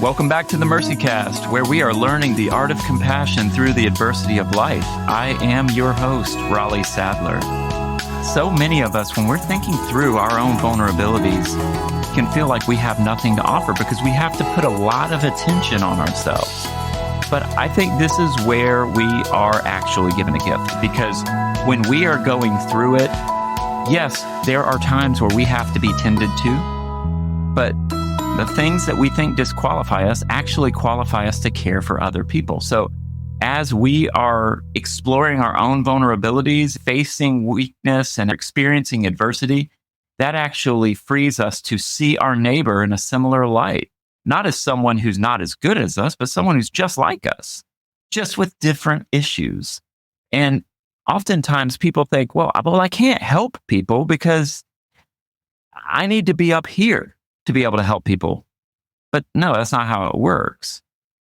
Welcome back to the Mercy Cast, where we are learning the art of compassion through the adversity of life. I am your host, Raleigh Sadler. So many of us, when we're thinking through our own vulnerabilities, can feel like we have nothing to offer because we have to put a lot of attention on ourselves. But I think this is where we are actually given a gift, because when we are going through it, yes, there are times where we have to be tended to, but the things that we think disqualify us actually qualify us to care for other people. So as we are exploring our own vulnerabilities, facing weakness and experiencing adversity, that actually frees us to see our neighbor in a similar light, not as someone who's not as good as us, but someone who's just like us, just with different issues. And oftentimes people think, well, I can't help people because I need to be up here to be able to help people. But no, that's not how it works.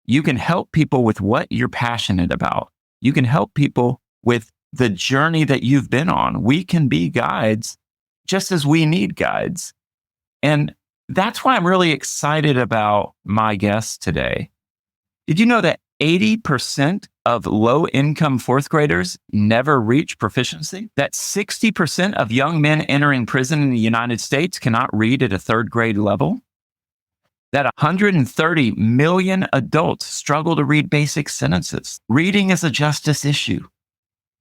You can help people with what you're passionate about. You can help people with the journey that you've been on. We can be guides just as we need guides. And that's why I'm really excited about my guest today. Did you know that 80% of low-income fourth graders never reach proficiency? That 60% of young men entering prison in the United States cannot read at a third grade level? That 130 million adults struggle to read basic sentences. Reading is a justice issue.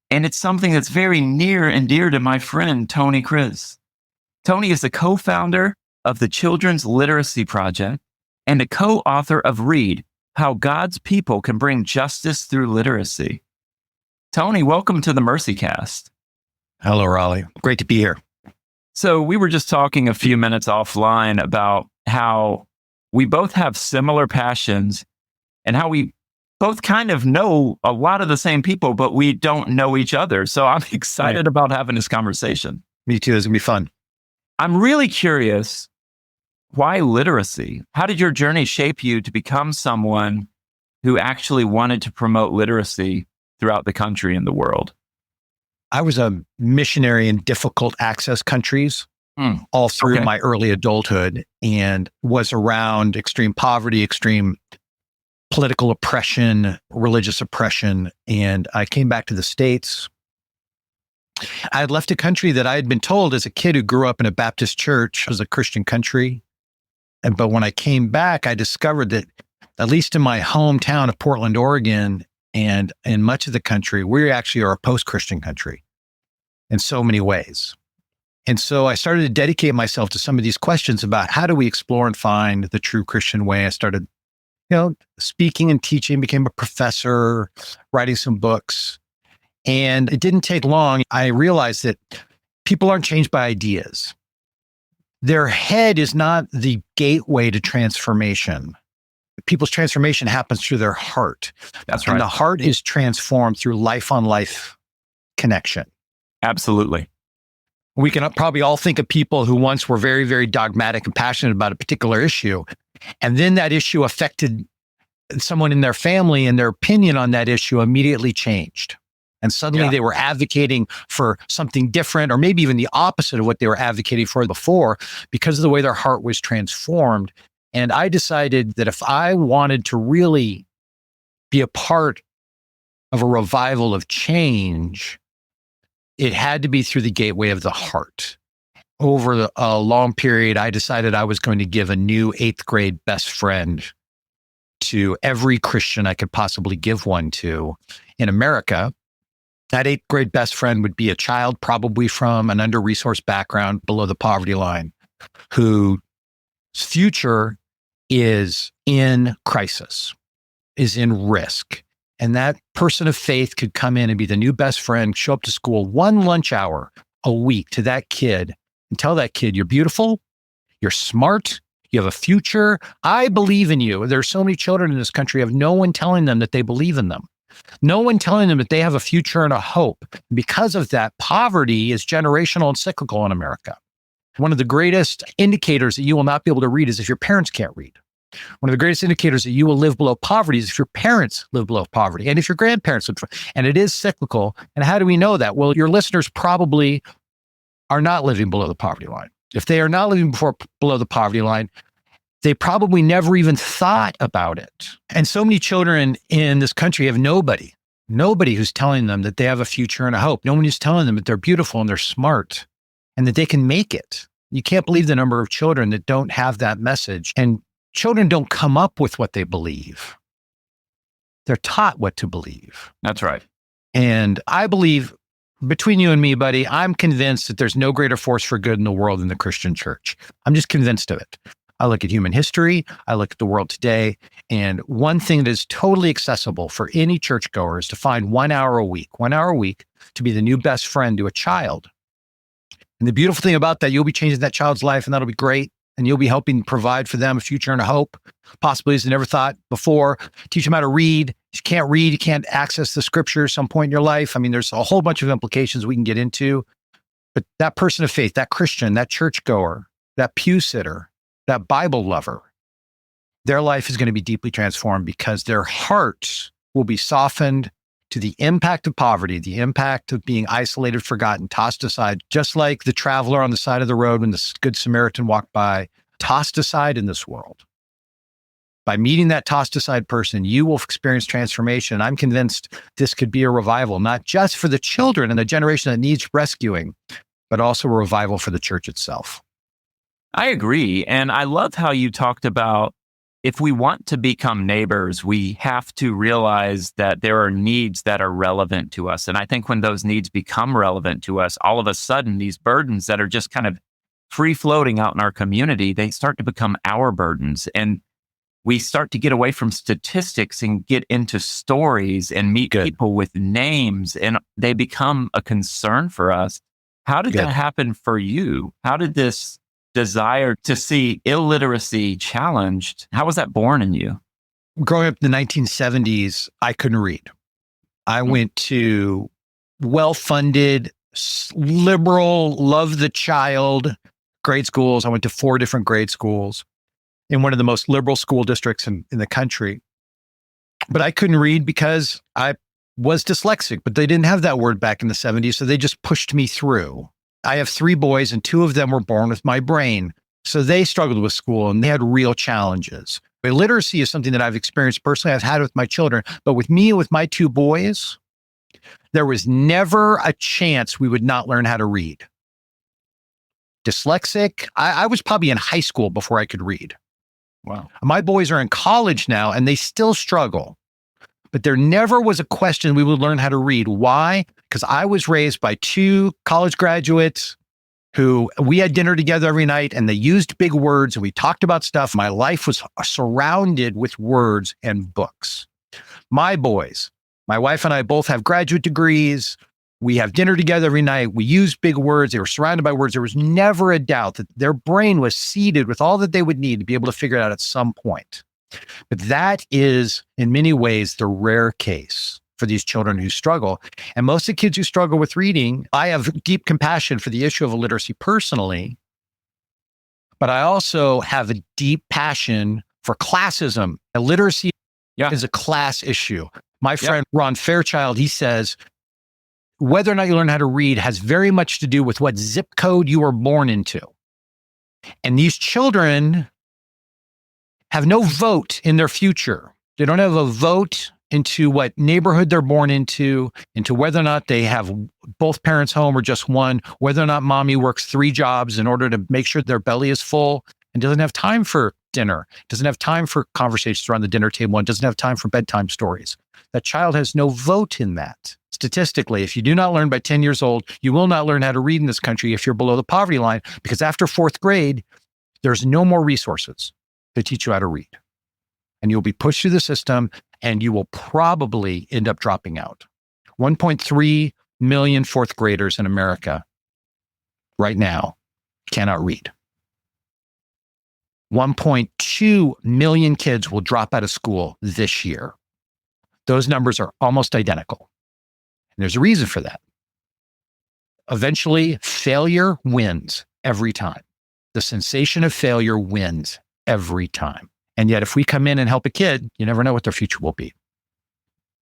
And it's something that's very near and dear to my friend, Tony Kriz. Tony is the co-founder of the Children's Literacy Project and a co-author of Read, How God's People Can Bring Justice Through Literacy. Tony, welcome to the Mercy Cast. Hello, Raleigh. Great to be here. So we were just talking a few minutes offline about how we both have similar passions and how we both kind of know a lot of the same people, but we don't know each other. So I'm excited about having this conversation. Me too. It's going to be fun. I'm really curious, why literacy? How did your journey shape you to become someone who actually wanted to promote literacy throughout the country and the world? I was a missionary in difficult access countries all through my early adulthood, and was around extreme poverty, extreme political oppression, religious oppression. And I came back to the States. I had left a country that I had been told as a kid who grew up in a Baptist church was a Christian country. But when I came back, I discovered that, at least in my hometown of Portland, Oregon, and in much of the country, we actually are a post-Christian country in so many ways. And so I started to dedicate myself to some of these questions about how do we explore and find the true Christian way. I started, speaking and teaching, became a professor, writing some books. And it didn't take long. I realized that people aren't changed by ideas. Their head is not the gateway to transformation. People's transformation happens through their heart. That's right. And the heart is transformed through life-on-life connection. Absolutely. We can probably all think of people who once were very, very dogmatic and passionate about a particular issue. And then that issue affected someone in their family, and their opinion on that issue immediately changed. And suddenly they were advocating for something different, or maybe even the opposite of what they were advocating for before, because of the way their heart was transformed. And I decided that if I wanted to really be a part of a revival of change, it had to be through the gateway of the heart. Over a long period, I decided I was going to give a new 8th grade best friend to every Christian I could possibly give one to in America. That 8th grade best friend would be a child, probably from an under-resourced background below the poverty line, whose future is in crisis, is in risk. And that person of faith could come in and be the new best friend, show up to school one lunch hour a week to that kid and tell that kid, you're beautiful, you're smart, you have a future, I believe in you. There are so many children in this country who have no one telling them that they believe in them. No one telling them that they have a future and a hope. Because of that, poverty is generational and cyclical in America. One of the greatest indicators that you will not be able to read is if your parents can't read. One of the greatest indicators that you will live below poverty is if your parents live below poverty, and if your grandparents live, and it is cyclical. And how do we know that? Well, your listeners probably are not living below the poverty line. If they are not living below the poverty line, they probably never even thought about it. And so many children in this country have nobody who's telling them that they have a future and a hope. No one is telling them that they're beautiful and they're smart and that they can make it. You can't believe the number of children that don't have that message. And children don't come up with what they believe. They're taught what to believe. That's right. And I believe, between you and me, buddy, I'm convinced that there's no greater force for good in the world than the Christian church. I'm just convinced of it. I look at human history, I look at the world today, and one thing that is totally accessible for any churchgoer is to find 1 hour a week to be the new best friend to a child. And the beautiful thing about that, you'll be changing that child's life, and that'll be great. And you'll be helping provide for them a future and a hope, possibilities they never thought before. Teach them how to read. If you can't read, you can't access the scripture at some point in your life. I mean, there's a whole bunch of implications we can get into. But that person of faith, that Christian, that churchgoer, that pew sitter, that Bible lover, their life is going to be deeply transformed because their hearts will be softened to the impact of poverty, the impact of being isolated, forgotten, tossed aside, just like the traveler on the side of the road when the Good Samaritan walked by, tossed aside in this world. By meeting that tossed aside person, you will experience transformation. I'm convinced this could be a revival, not just for the children and the generation that needs rescuing, but also a revival for the church itself. I agree. And I love how you talked about if we want to become neighbors, we have to realize that there are needs that are relevant to us. And I think when those needs become relevant to us, all of a sudden, these burdens that are just kind of free floating out in our community, they start to become our burdens. And we start to get away from statistics and get into stories and meet people with names, and they become a concern for us. How did that happen for you? How did this desire to see illiteracy challenged, how was that born in you? Growing up in the 1970s, I couldn't read. I went to well-funded, liberal, love the child grade schools. I went to 4 different grade schools in one of the most liberal school districts in the country. But I couldn't read because I was dyslexic, but they didn't have that word back in the 70s, so they just pushed me through. I have 3 boys and 2 of them were born with my brain. So they struggled with school and they had real challenges. Illiteracy is something that I've experienced personally. I've had with my children, but with me, with my 2 boys, there was never a chance we would not learn how to read. Dyslexic, I was probably in high school before I could read. Wow. My boys are in college now and they still struggle. But there never was a question we would learn how to read. Why? Because I was raised by 2 college graduates who we had dinner together every night and they used big words and we talked about stuff. My life was surrounded with words and books. My boys, my wife and I both have graduate degrees. We have dinner together every night. We use big words. They were surrounded by words. There was never a doubt that their brain was seeded with all that they would need to be able to figure it out at some point. But that is, in many ways, the rare case for these children who struggle. And most of the kids who struggle with reading, I have deep compassion for the issue of illiteracy personally, but I also have a deep passion for classism. Illiteracy is a class issue. My friend Ron Fairchild, he says, whether or not you learn how to read has very much to do with what zip code you were born into. And these children have no vote in their future. They don't have a vote into what neighborhood they're born into whether or not they have both parents home or just one, whether or not mommy works 3 jobs in order to make sure their belly is full and doesn't have time for dinner, doesn't have time for conversations around the dinner table, and doesn't have time for bedtime stories. That child has no vote in that. Statistically, if you do not learn by 10 years old, you will not learn how to read in this country if you're below the poverty line, because after 4th grade, there's no more resources to teach you how to read. And you'll be pushed through the system and you will probably end up dropping out. 1.3 million 4th graders in America right now cannot read. 1.2 million kids will drop out of school this year. Those numbers are almost identical. And there's a reason for that. Eventually, failure wins every time. The sensation of failure wins every time. And yet, if we come in and help a kid, you never know what their future will be.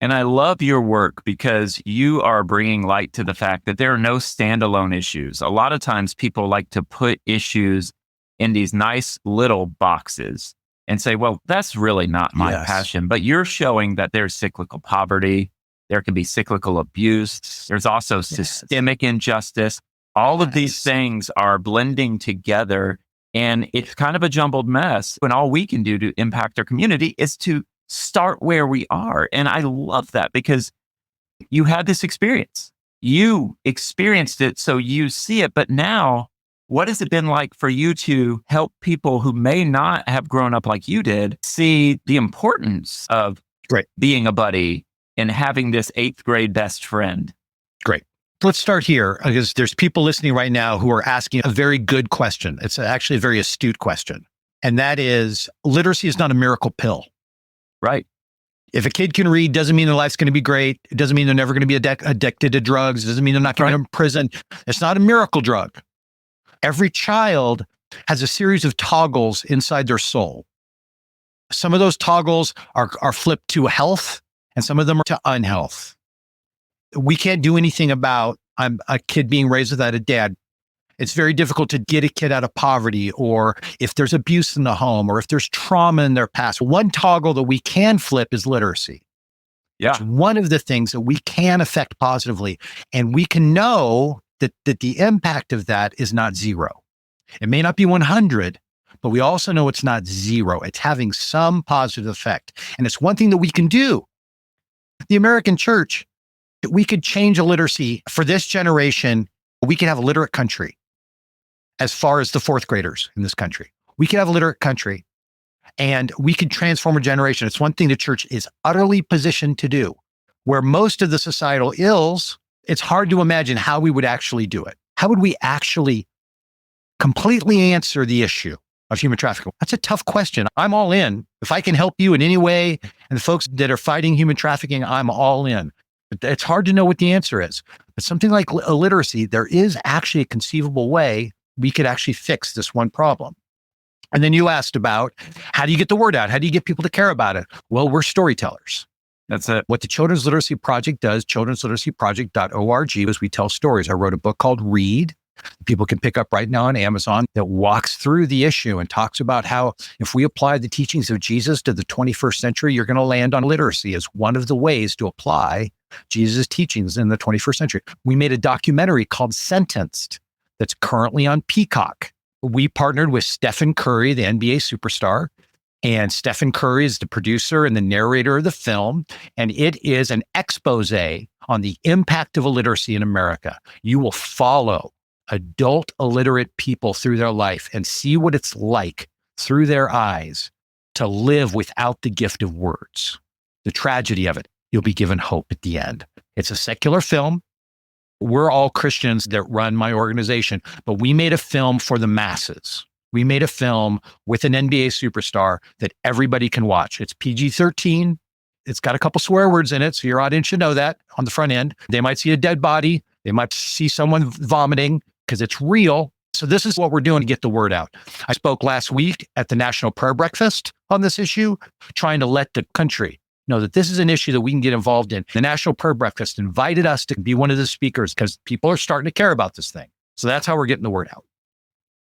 And I love your work because you are bringing light to the fact that there are no standalone issues. A lot of times people like to put issues in these nice little boxes and say, well, that's really not my Yes. passion. But you're showing that there's cyclical poverty, there can be cyclical abuse, there's also systemic injustice. All of these things are blending together, and it's kind of a jumbled mess when all we can do to impact our community is to start where we are. And I love that because you had this experience. You experienced it, so you see it. But now, what has it been like for you to help people who may not have grown up like you did see the importance of being a buddy and having this 8th grade best friend? Great. Let's start here because there's people listening right now who are asking a very good question. It's actually a very astute question. And that is, literacy is not a miracle pill. Right. If a kid can read, doesn't mean their life's going to be great. It doesn't mean they're never going to be addicted to drugs. It doesn't mean they're not going to in prison. It's not a miracle drug. Every child has a series of toggles inside their soul. Some of those toggles are flipped to health, and some of them are to unhealth. We can't do anything about a kid being raised without a dad. It's very difficult to get a kid out of poverty, or if there's abuse in the home, or if there's trauma in their past. One toggle that we can flip is literacy. Yeah. It's one of the things that we can affect positively. And we can know that the impact of that is not zero. It may not be 100, but we also know it's not zero. It's having some positive effect. And it's one thing that we can do. The American church, we could change illiteracy for this generation. We could have a literate country. As far as the 4th graders in this country, we could have a literate country, and we could transform a generation. It's one thing the church is utterly positioned to do. Where most of the societal ills, it's hard to imagine how we would actually do it. How would we actually completely answer the issue of human trafficking? That's a tough question. I'm all in. If I can help you in any way, and the folks that are fighting human trafficking, I'm all in. But it's hard to know what the answer is. But something like illiteracy, there is actually a conceivable way we could actually fix this one problem. And then you asked about, how do you get the word out? How do you get people to care about it? Well, we're storytellers. That's it. What the Children's Literacy Project does, children'sliteracyproject.org, is we tell stories. I wrote a book called Read. People can pick up right now on Amazon that walks through the issue and talks about how if we apply the teachings of Jesus to the 21st century, you're going to land on literacy as one of the ways to apply Jesus' teachings in the 21st century. We made a documentary called Sentenced that's currently on Peacock. We partnered with Stephen Curry, the NBA superstar, and Stephen Curry is the producer and the narrator of the film. And it is an expose on the impact of illiteracy in America. You will follow adult illiterate people through their life and see what it's like through their eyes to live without the gift of words. The tragedy of it, you'll be given hope at the end. It's a secular film. We're all Christians that run my organization, but we made a film for the masses. We made a film with an NBA superstar that everybody can watch. It's PG-13. It's got a couple swear words in it, so your audience should know that on the front end. They might see a dead body. They might see someone vomiting because it's real. So this is what we're doing to get the word out. I spoke last week at the National Prayer Breakfast on this issue, trying to let the country know that this is an issue that we can get involved in. The National Prayer Breakfast invited us to be one of the speakers because people are starting to care about this thing. So that's how we're getting the word out.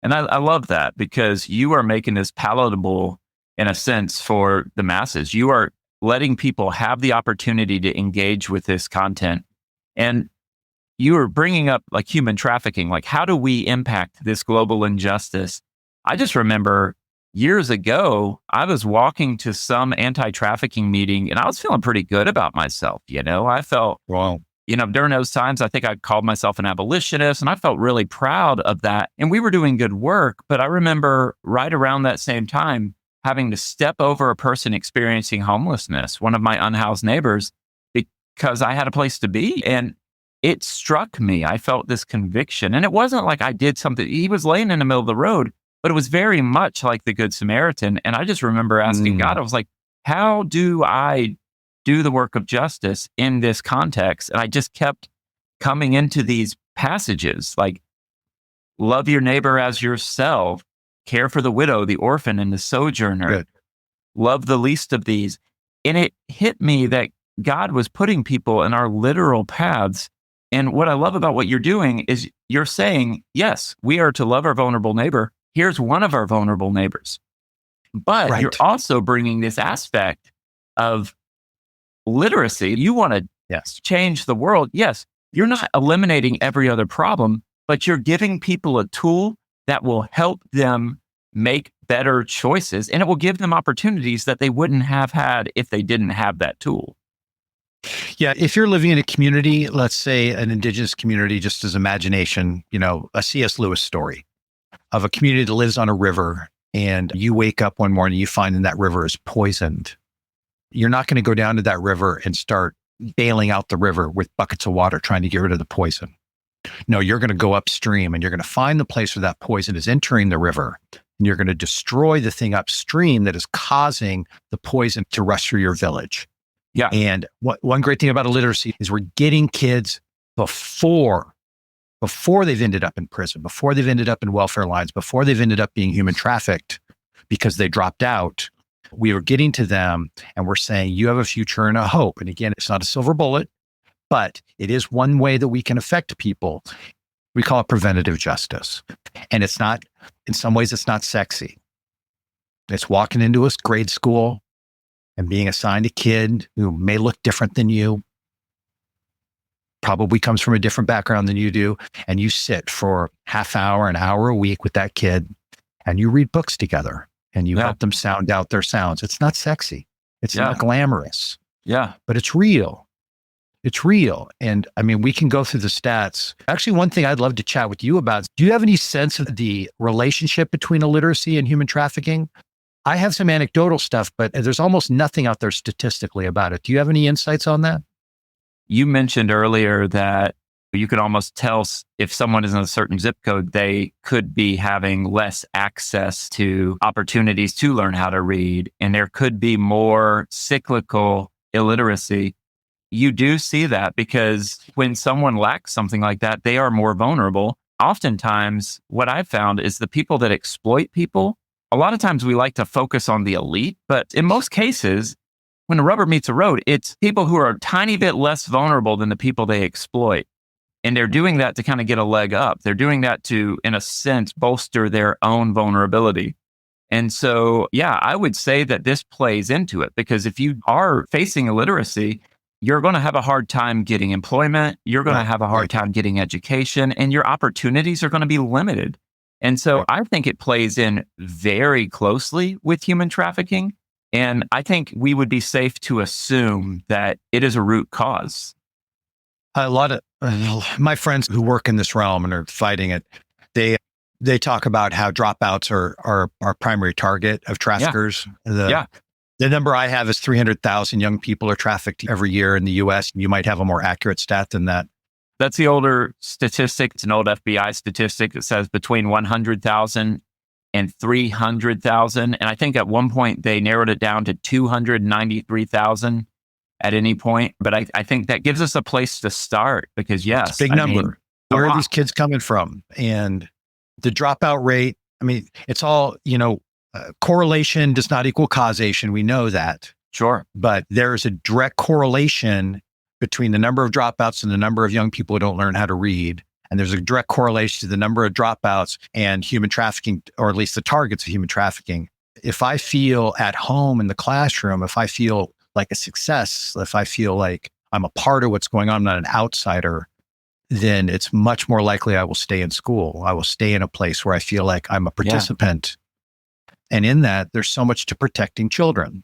And I love that because you are making this palatable in a sense for the masses. You are letting people have the opportunity to engage with this content. And you are bringing up like human trafficking, like how do we impact this global injustice? I just remember years ago, I was walking to some anti-trafficking meeting and I was feeling pretty good about myself. I felt, during those times, I think I called myself an abolitionist and I felt really proud of that. And we were doing good work. But I remember right around that same time, having to step over a person experiencing homelessness, one of my unhoused neighbors, because I had a place to be. And it struck me. I felt this conviction. And it wasn't like I did something. He was laying in the middle of the road, but it was very much like the Good Samaritan. And I just remember asking God, I was like, how do I do the work of justice in this context? And I just kept coming into these passages like, love your neighbor as yourself, care for the widow, the orphan, and the sojourner. Good. Love the least of these. And it hit me that God was putting people in our literal paths. And what I love about what you're doing is you're saying, yes, we are to love our vulnerable neighbor. Here's one of our vulnerable neighbors. But you're Right. also bringing this aspect of literacy. You want to Yes. change the world. Yes, you're not eliminating every other problem, but you're giving people a tool that will help them make better choices, and it will give them opportunities that they wouldn't have had if they didn't have that tool. Yeah. If you're living in a community, let's say an indigenous community, just as imagination, a C.S. Lewis story of a community that lives on a river, and you wake up one morning, you find that river is poisoned. You're not going to go down to that river and start bailing out the river with buckets of water, trying to get rid of the poison. No, you're going to go upstream and you're going to find the place where that poison is entering the river. And you're going to destroy the thing upstream that is causing the poison to rush through your village. Yeah. And one great thing about illiteracy is we're getting kids before they've ended up in prison, before they've ended up in welfare lines, before they've ended up being human trafficked because they dropped out. We are getting to them and we're saying, you have a future and a hope. And again, it's not a silver bullet, but it is one way that we can affect people. We call it preventative justice. And it's not, in some ways, it's not sexy. It's walking into a grade school and being assigned a kid who may look different than you, probably comes from a different background than you do. And you sit for half hour, an hour a week with that kid and you read books together and you help them sound out their sounds. It's not sexy. It's not glamorous. Yeah. But it's real. It's real. And I mean, we can go through the stats. Actually, one thing I'd love to chat with you about, do you have any sense of the relationship between illiteracy and human trafficking? I have some anecdotal stuff, but there's almost nothing out there statistically about it. Do you have any insights on that? You mentioned earlier that you could almost tell if someone is in a certain zip code, they could be having less access to opportunities to learn how to read. And there could be more cyclical illiteracy. You do see that because when someone lacks something like that, they are more vulnerable. Oftentimes, what I've found is the people that exploit people, a lot of times we like to focus on the elite, but in most cases, when the rubber meets the road, it's people who are a tiny bit less vulnerable than the people they exploit. And they're doing that to kind of get a leg up. They're doing that to, in a sense, bolster their own vulnerability. And so, yeah, I would say that this plays into it because if you are facing illiteracy, you're going to have a hard time getting employment. You're going to have a hard time getting education, and your opportunities are going to be limited. And so I think it plays in very closely with human trafficking. And I think we would be safe to assume that it is a root cause. A lot of my friends who work in this realm and are fighting it, they talk about how dropouts are our primary target of traffickers. The number I have is 300,000 young people are trafficked every year in the US. You might have a more accurate stat than that. That's the older statistic. It's an old FBI statistic that says between 100,000 and 300,000. And I think at one point they narrowed it down to 293,000 at any point. But I think that gives us a place to start because, yes, it's a big number. Where are these kids coming from? And the dropout rate, I mean, it's all, correlation does not equal causation. We know that. Sure. But there's a direct correlation between the number of dropouts and the number of young people who don't learn how to read. And there's a direct correlation to the number of dropouts and human trafficking, or at least the targets of human trafficking. If I feel at home in the classroom, if I feel like a success, if I feel like I'm a part of what's going on, I'm not an outsider, then it's much more likely I will stay in school. I will stay in a place where I feel like I'm a participant. And in that, there's so much to protecting children.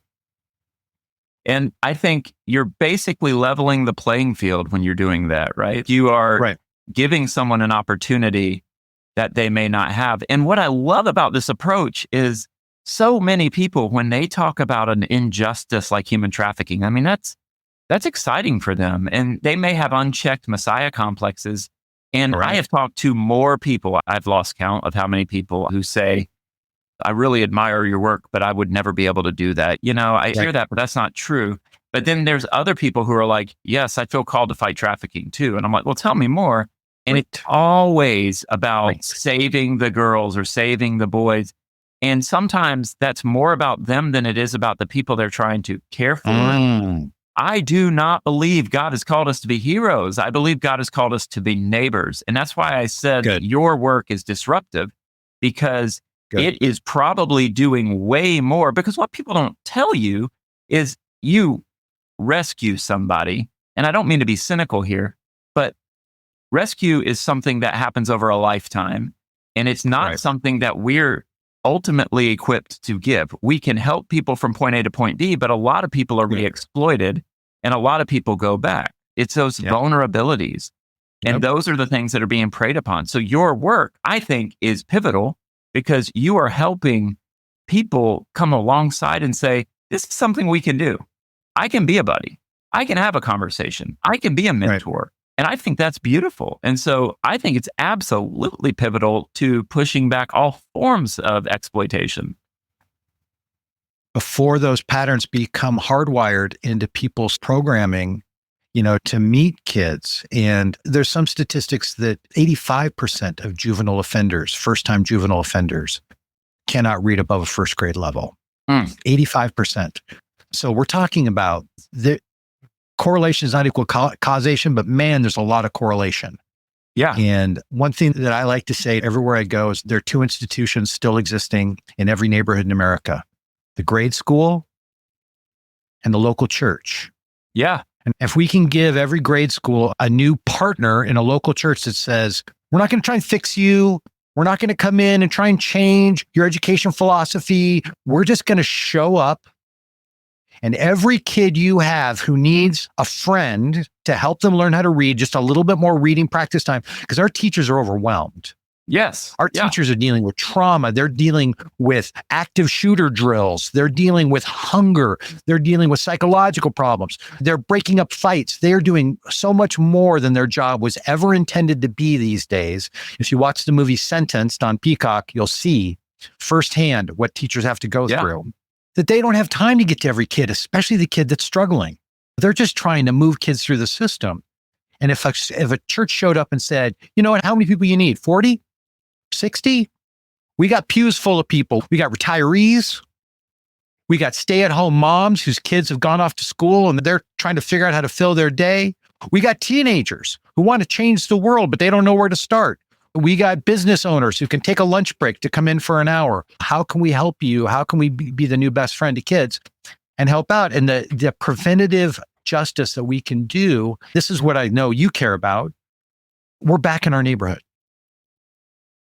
And I think you're basically leveling the playing field when you're doing that, right? You are giving someone an opportunity that they may not have. And what I love about this approach is so many people, when they talk about an injustice like human trafficking, I mean, that's exciting for them. And they may have unchecked messiah complexes. And I have talked to more people, I've lost count of how many people who say, I really admire your work, but I would never be able to do that. I hear that, but that's not true. But then there's other people who are like, yes, I feel called to fight trafficking too. And I'm like, well, tell me more. And it's always about saving the girls or saving the boys. And sometimes that's more about them than it is about the people they're trying to care for. I do not believe God has called us to be heroes. I believe God has called us to be neighbors. And that's why I said Good. your work is disruptive, because Good. it is probably doing way more. Because what people don't tell you is you rescue somebody. And I don't mean to be cynical here, but rescue is something that happens over a lifetime. And it's not Right. something that we're ultimately equipped to give. We can help people from point A to point B, but a lot of people are Yeah. re-exploited and a lot of people go back. It's those Yep. vulnerabilities. And Yep. those are the things that are being preyed upon. So your work, I think, is pivotal, because you are helping people come alongside and say, this is something we can do. I can be a buddy. I can have a conversation. I can be a mentor. And I think that's beautiful. And so I think it's absolutely pivotal to pushing back all forms of exploitation. Before those patterns become hardwired into people's programming, to meet kids. And there's some statistics that 85% of juvenile offenders, first-time juvenile offenders, cannot read above a first grade level. 85%. So we're talking about the correlation is not equal causation, but man, there's a lot of correlation. Yeah. And one thing that I like to say everywhere I go is there are two institutions still existing in every neighborhood in America: the grade school and the local church. Yeah. And if we can give every grade school a new partner in a local church that says, we're not going to try and fix you. We're not going to come in and try and change your education philosophy. We're just going to show up. And every kid you have who needs a friend to help them learn how to read, just a little bit more reading practice time, because our teachers are overwhelmed. Yes. Our teachers are dealing with trauma. They're dealing with active shooter drills. They're dealing with hunger. They're dealing with psychological problems. They're breaking up fights. They're doing so much more than their job was ever intended to be these days. If you watch the movie Sentenced on Peacock, you'll see firsthand what teachers have to go through. That they don't have time to get to every kid, especially the kid that's struggling. They're just trying to move kids through the system. And if a church showed up and said, you know what, how many people you need? 40? 60? We got pews full of people. We got retirees. We got stay-at-home moms whose kids have gone off to school and they're trying to figure out how to fill their day. We got teenagers who want to change the world, but they don't know where to start. We got business owners who can take a lunch break to come in for an hour. How can we help you? How can we be the new best friend to kids and help out? And the preventative justice that we can do, this is what I know you care about. We're back in our neighborhood.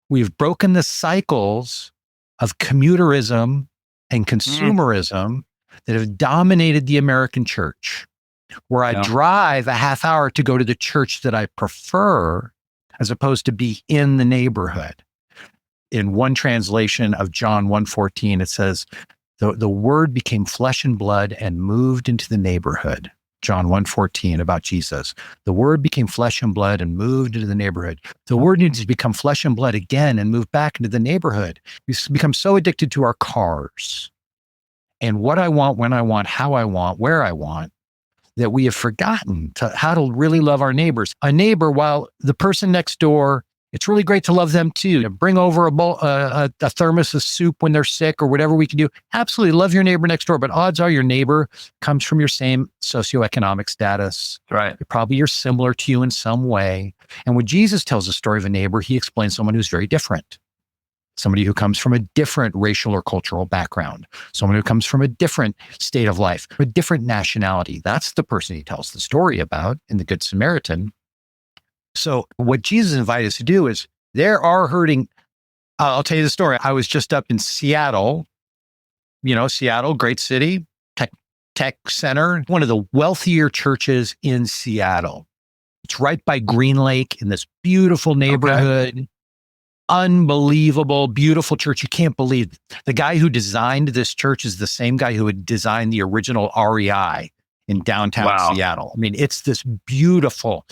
We've broken the cycles of commuterism and consumerism that have dominated the American church, where I drive a half hour to go to the church that I prefer, as opposed to be in the neighborhood. In one translation of John 1:14, it says, the word became flesh and blood and moved into the neighborhood. John 1:14 about Jesus. The word became flesh and blood and moved into the neighborhood. The word needs to become flesh and blood again and move back into the neighborhood. We've become so addicted to our cars and what I want, when I want, how I want, where I want, that we have forgotten how to really love our neighbors. A neighbor, while the person next door, it's really great to love them too. To bring over a thermos of soup when they're sick or whatever we can do. Absolutely love your neighbor next door, but odds are your neighbor comes from your same socioeconomic status. Right. Probably you're similar to you in some way. And when Jesus tells the story of a neighbor, he explains someone who's very different. Somebody who comes from a different racial or cultural background, someone who comes from a different state of life, a different nationality. That's the person he tells the story about in the Good Samaritan. So what Jesus invited us to do is there are hurting. I'll tell you the story. I was just up in Seattle, Seattle, great city, tech center, one of the wealthier churches in Seattle. It's right by Green Lake in this beautiful neighborhood. Okay. Unbelievable, beautiful church. You can't believe the guy who designed this church is the same guy who had designed the original REI in downtown Seattle. I mean, it's this beautiful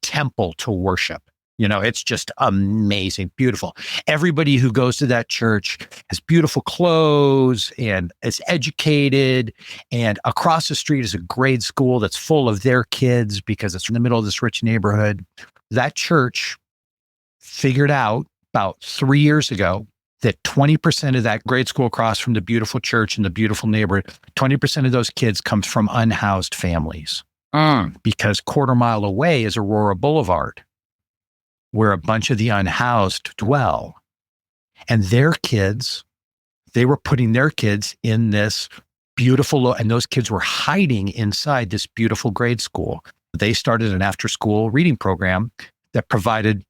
temple to worship. It's just amazing, beautiful. Everybody who goes to that church has beautiful clothes and is educated. And across the street is a grade school that's full of their kids because it's in the middle of this rich neighborhood. That church figured out about 3 years ago that 20% of that grade school across from the beautiful church and the beautiful neighborhood, 20% of those kids comes from unhoused families. Because quarter mile away is Aurora Boulevard, where a bunch of the unhoused dwell. And their kids, they were putting their kids in this beautiful, and those kids were hiding inside this beautiful grade school. They started an after-school reading program that provided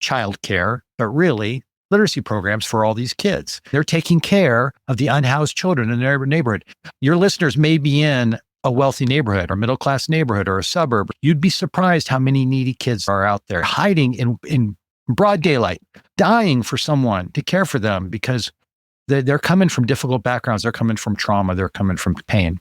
childcare, but really literacy programs for all these kids. They're taking care of the unhoused children in their neighborhood. Your listeners may be in a wealthy neighborhood or middle-class neighborhood or a suburb. You'd be surprised how many needy kids are out there hiding in broad daylight, dying for someone to care for them because they're coming from difficult backgrounds. They're coming from trauma. They're coming from pain.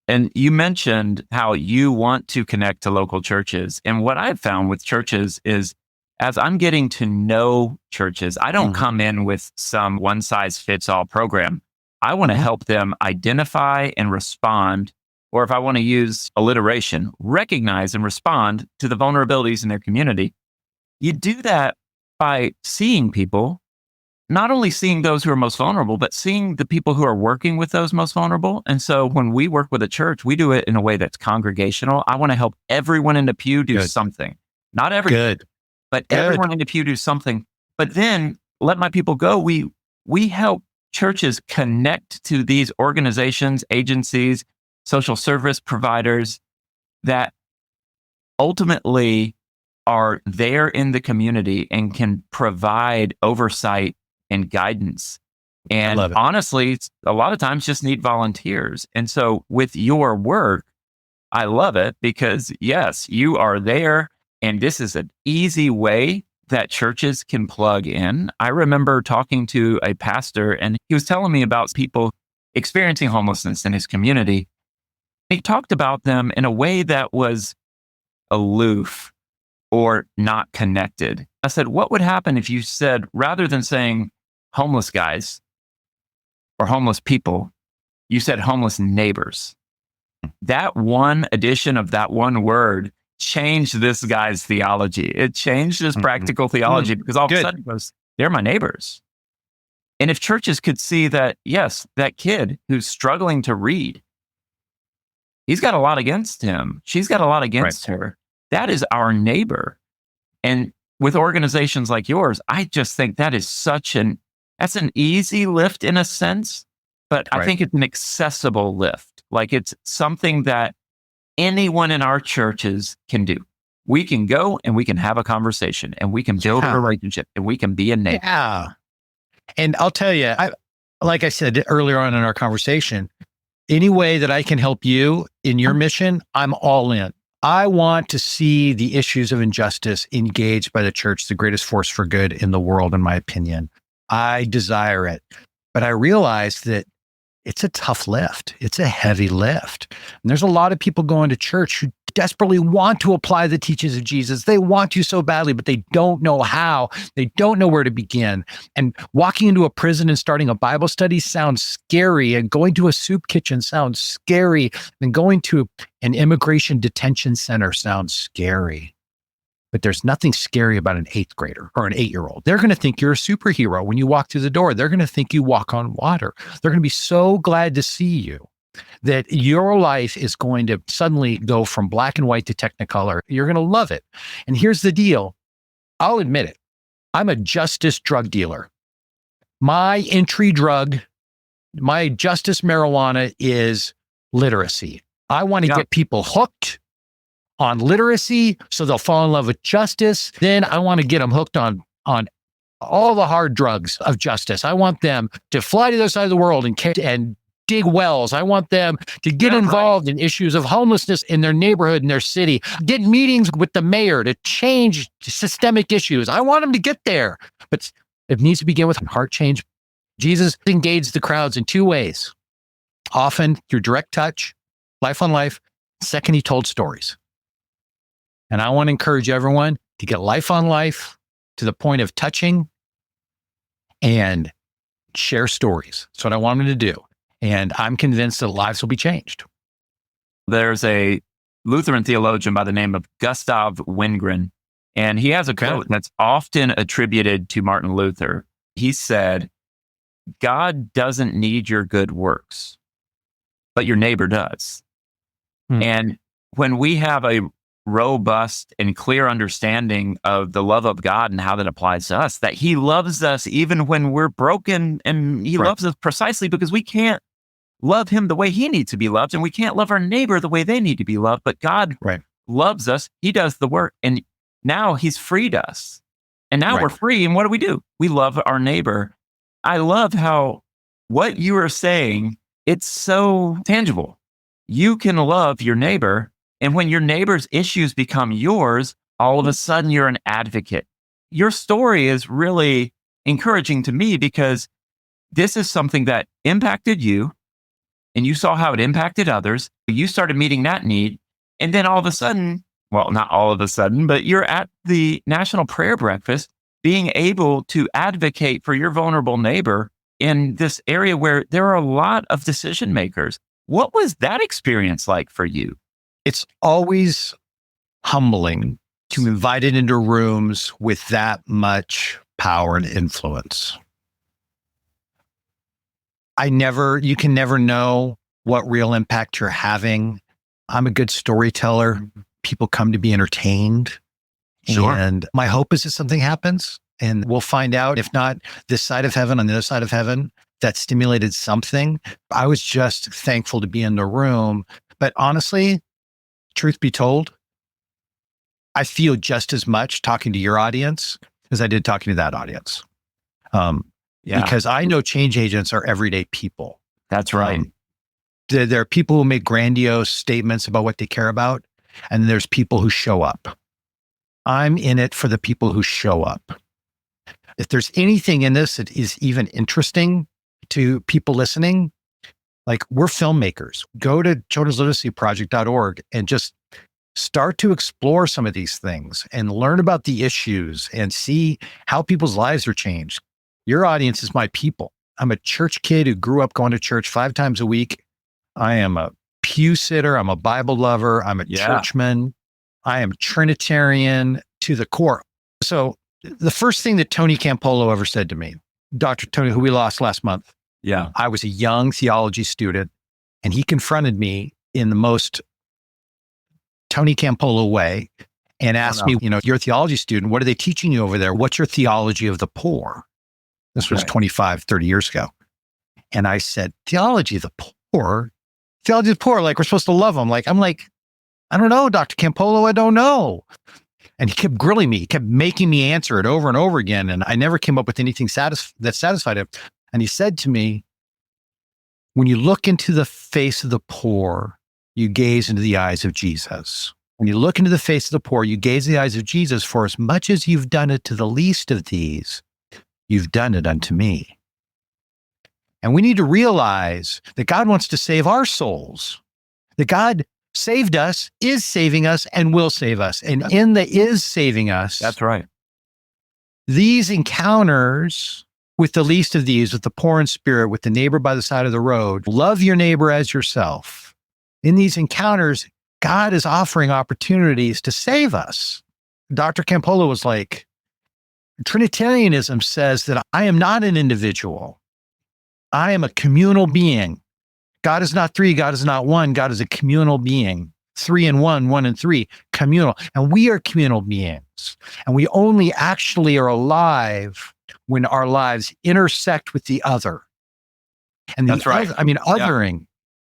And you mentioned how you want to connect to local churches. And what I've found with churches is, as I'm getting to know churches, I don't come in with some one-size-fits-all program. I want to help them identify and respond, or if I want to use alliteration, recognize and respond to the vulnerabilities in their community. You do that by seeing people, not only seeing those who are most vulnerable, but seeing the people who are working with those most vulnerable. And so when we work with a church, we do it in a way that's congregational. I want to help everyone in the pew do something. Not everyone, but everyone in the pew do something. But then let my people go. We help churches connect to these organizations, agencies, social service providers that ultimately are there in the community and can provide oversight and guidance. And honestly, a lot of times just need volunteers. And so with your work, I love it because yes, you are there. And this is an easy way that churches can plug in. I remember talking to a pastor and he was telling me about people experiencing homelessness in his community. He talked about them in a way that was aloof or not connected. I said, what would happen if you said, rather than saying homeless guys or homeless people, you said homeless neighbors? That one addition of that one word changed this guy's theology. It changed his practical theology because all of a sudden it was, they're my neighbors. And if churches could see that, yes, that kid who's struggling to read, he's got a lot against him. She's got a lot against her. That is our neighbor. And with organizations like yours, I just think that is that's an easy lift in a sense, but I think it's an accessible lift. Like it's something that anyone in our churches can do. We can go and we can have a conversation and we can build a relationship and we can be a neighbor. Yeah. And I'll tell you, like I said earlier on in our conversation, any way that I can help you in your mission, I'm all in. I want to see the issues of injustice engaged by the church, the greatest force for good in the world, in my opinion. I desire it. But I realize that it's a tough lift. It's a heavy lift. And there's a lot of people going to church who desperately want to apply the teachings of Jesus. They want to so badly, but they don't know how. They don't know where to begin. And walking into a prison and starting a Bible study sounds scary. And going to a soup kitchen sounds scary. And going to an immigration detention center sounds scary. But there's nothing scary about an 8th grader or an 8-year-old. They're going to think you're a superhero when you walk through the door. They're going to think you walk on water. They're going to be so glad to see you that your life is going to suddenly go from black and white to technicolor. You're going to love it. And here's the deal. I'll admit it. I'm a justice drug dealer. My entry drug, my justice marijuana is literacy. I want to get people hooked on literacy so they'll fall in love with justice. Then I want to get them hooked on all the hard drugs of justice. I want them to fly to the other side of the world and dig wells. I want them to get involved in issues of homelessness in their neighborhood, in their city, get meetings with the mayor to change systemic issues. I want them to get there, but it needs to begin with heart change. Jesus engaged the crowds in 2 ways, often through direct touch, life on life. Second, he told stories. And I want to encourage everyone to get life on life to the point of touching and share stories. That's what I want them to do. And I'm convinced that lives will be changed. There's a Lutheran theologian by the name of Gustav Wingren, and he has a quote that's often attributed to Martin Luther. He said, God doesn't need your good works, but your neighbor does. Hmm. And when we have a robust and clear understanding of the love of God and how that applies to us, that he loves us even when we're broken, and he Right. loves us precisely because we can't love him the way he needs to be loved, and we can't love our neighbor the way they need to be loved, but God Right. loves us. He does the work, and now he's freed us. And now Right. we're free, and what do? We love our neighbor. I love how what you are saying, it's so tangible. You can love your neighbor, and when your neighbor's issues become yours, all of a sudden you're an advocate. Your story is really encouraging to me because this is something that impacted you, and you saw how it impacted others. You started meeting that need. And then all of a sudden, well, not all of a sudden, but you're at the National Prayer Breakfast being able to advocate for your vulnerable neighbor in this area where there are a lot of decision makers. What was that experience like for you? It's always humbling to be invited into rooms with that much power and influence. You can never know what real impact you're having. I'm a good storyteller. People come to be entertained. Sure. And my hope is that something happens, and we'll find out. If not this side of heaven, on the other side of heaven, that stimulated something. I was just thankful to be in the room. But honestly, truth be told, I feel just as much talking to your audience as I did talking to that audience. Because I know change agents are everyday people. That's right. There are people who make grandiose statements about what they care about, and there's people who show up. I'm in it for the people who show up. If there's anything in this that is even interesting to people listening, like, we're filmmakers. Go to childrensliteracyproject.org and just start to explore some of these things and learn about the issues and see how people's lives are changed. Your audience is my people. I'm a church kid who grew up going to church 5 times a week. I am a pew sitter. I'm a Bible lover. I'm a churchman. I am Trinitarian to the core. So the first thing that Tony Campolo ever said to me, Dr. Tony, who we lost last month, I was a young theology student, and he confronted me in the most Tony Campolo way and asked me, you're a theology student. What are they teaching you over there? What's your theology of the poor? This was 25, 30 years ago. And I said, theology of the poor? Theology of the poor, like we're supposed to love them. I'm like, I don't know, Dr. Campolo, I don't know. And he kept grilling me. He kept making me answer it over and over again. And I never came up with anything that satisfied him. And he said to me, when you look into the face of the poor, you gaze into the eyes of Jesus. When you look into the face of the poor, you gaze in the eyes of Jesus. For as much as you've done it to the least of these, you've done it unto me. And we need to realize that God wants to save our souls, that God saved us, is saving us, and will save us. And in the is saving us, that's right. These encounters with the least of these, with the poor in spirit, with the neighbor by the side of the road, love your neighbor as yourself. In these encounters, God is offering opportunities to save us. Dr. Campolo was like, Trinitarianism says that I am not an individual. I am a communal being. God is not 3. God is not 1. God is a communal being. 3 and 1, 1 and 3, communal. And we are communal beings. And we only actually are alive when our lives intersect with the other. And that's right. Othering,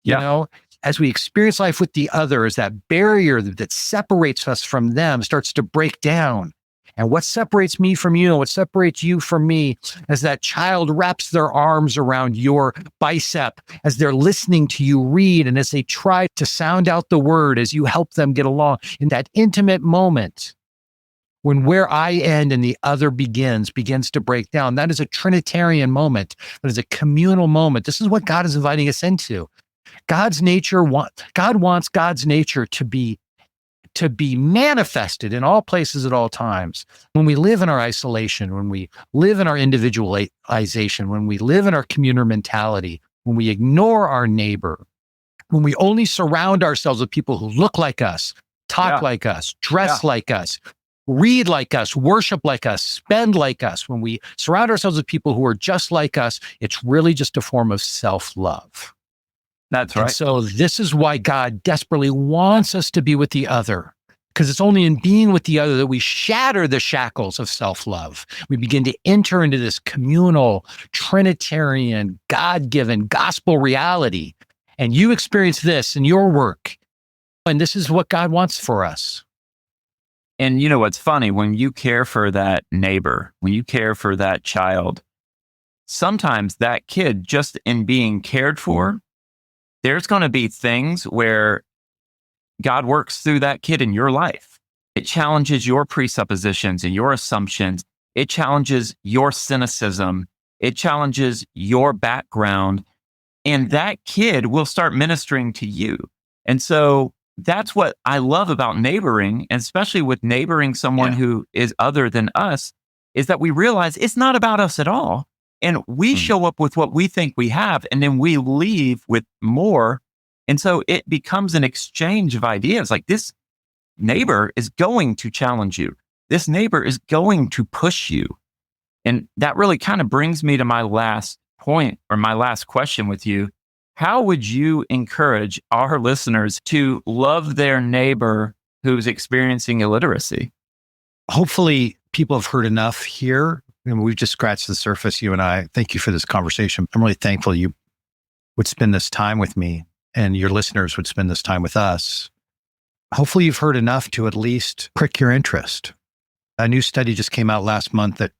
you know, as we experience life with the other, as that barrier that separates us from them starts to break down. And what separates me from you, and what separates you from me, as that child wraps their arms around your bicep, as they're listening to you read, and as they try to sound out the word, as you help them get along, in that intimate moment, when where I end and the other begins to break down, that is a Trinitarian moment. That is a communal moment. This is what God is inviting us into. God wants God's nature to be manifested in all places at all times. When we live in our isolation, when we live in our individualization, when we live in our communer mentality, when we ignore our neighbor, when we only surround ourselves with people who look like us, talk like us, dress like us, read like us, worship like us, spend like us, when we surround ourselves with people who are just like us, it's really just a form of self-love. That's right. And so this is why God desperately wants us to be with the other, because it's only in being with the other that we shatter the shackles of self-love. We begin to enter into this communal, Trinitarian, God-given gospel reality. And you experience this in your work. And this is what God wants for us. And you know what's funny? When you care for that neighbor, when you care for that child, sometimes that kid, just in being cared for, there's going to be things where God works through that kid in your life. It challenges your presuppositions and your assumptions. It challenges your cynicism. It challenges your background. And that kid will start ministering to you. And so that's what I love about neighboring, and especially with neighboring someone who is other than us, is that we realize it's not about us at all. And we show up with what we think we have, and then we leave with more. And so it becomes an exchange of ideas. Like, this neighbor is going to challenge you. This neighbor is going to push you. And that really kind of brings me to my last point, or my last question with you. How would you encourage our listeners to love their neighbor who's experiencing illiteracy? Hopefully people have heard enough here. And we've just scratched the surface, you and I. Thank you for this conversation. I'm really thankful you would spend this time with me, and your listeners would spend this time with us. Hopefully you've heard enough to at least prick your interest. A new study just came out last month that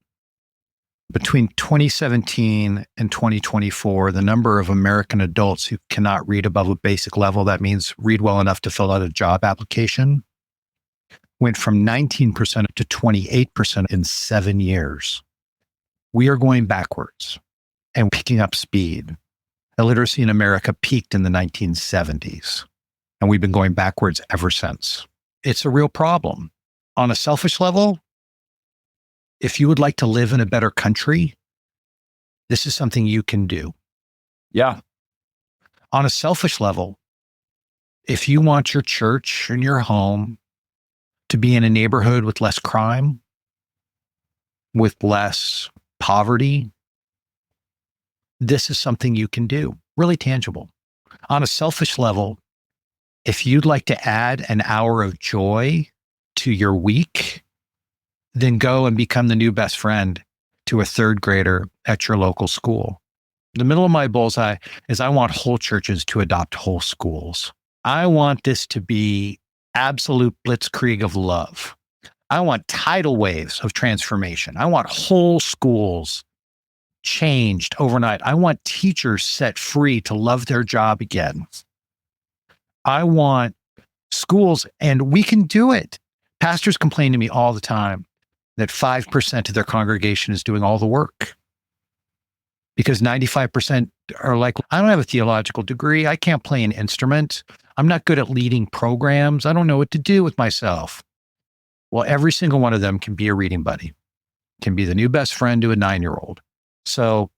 between 2017 and 2024, the number of American adults who cannot read above a basic level, that means read well enough to fill out a job application, went from 19% to 28% in 7 years. We are going backwards and picking up speed. Illiteracy in America peaked in the 1970s, and we've been going backwards ever since. It's a real problem. On a selfish level, if you would like to live in a better country, this is something you can do. Yeah. On a selfish level, if you want your church and your home to be in a neighborhood with less crime, with less poverty, this is something you can do, really tangible. On a selfish level, if you'd like to add an hour of joy to your week, then go and become the new best friend to a third grader at your local school. The middle of my bullseye is I want whole churches to adopt whole schools. I want this to be absolute blitzkrieg of love. I want tidal waves of transformation. I want whole schools changed overnight. I want teachers set free to love their job again. I want schools, and we can do it. Pastors complain to me all the time that 5% of their congregation is doing all the work, because 95% are like, I don't have a theological degree. I can't play an instrument. I'm not good at leading programs. I don't know what to do with myself. Well, every single one of them can be a reading buddy, can be the new best friend to a 9-year-old. So,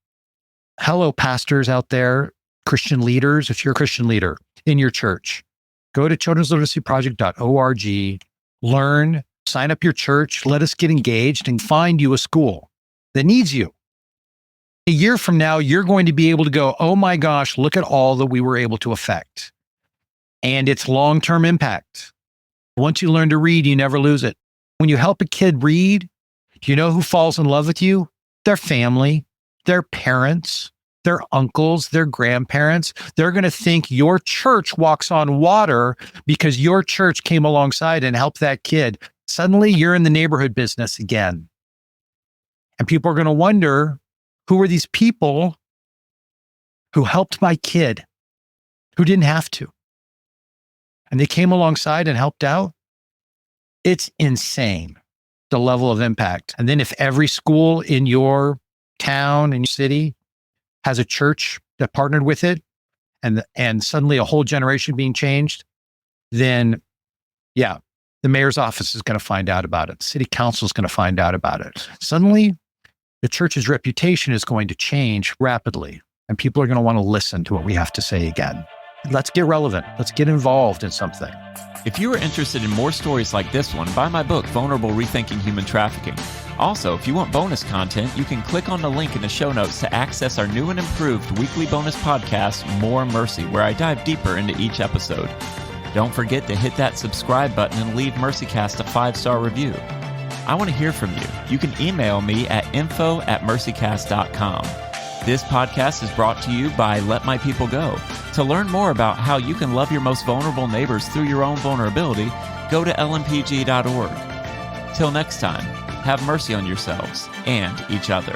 hello, pastors out there, Christian leaders. If you're a Christian leader in your church, go to children'sliteracyproject.org, learn, sign up your church, let us get engaged, and find you a school that needs you. A year from now, you're going to be able to go, oh my gosh, look at all that we were able to affect. And it's long-term impact. Once you learn to read, you never lose it. When you help a kid read, do you know who falls in love with you? Their family, their parents, their uncles, their grandparents. They're going to think your church walks on water because your church came alongside and helped that kid. Suddenly, you're in the neighborhood business again. And people are going to wonder, who are these people who helped my kid, who didn't have to? And they came alongside and helped out. It's insane, the level of impact. And then if every school in your town and city has a church that partnered with it, and suddenly a whole generation being changed, then yeah, the mayor's office is going to find out about it. The city council is going to find out about it. Suddenly, the church's reputation is going to change rapidly, and people are going to want to listen to what we have to say again. let's get relevant. Let's get involved in something. If you are interested in more stories like this one, buy my book, Vulnerable: Rethinking Human Trafficking. Also, if you want bonus content, you can click on the link in the show notes to access our new and improved weekly bonus podcast, More Mercy, where I dive deeper into each episode. Don't forget to hit that subscribe button and leave MercyCast a 5-star review. I want to hear from you. You can email me at info@mercycast.com. This podcast is brought to you by Let My People Go. To learn more about how you can love your most vulnerable neighbors through your own vulnerability, go to lmpg.org. Till next time, have mercy on yourselves and each other.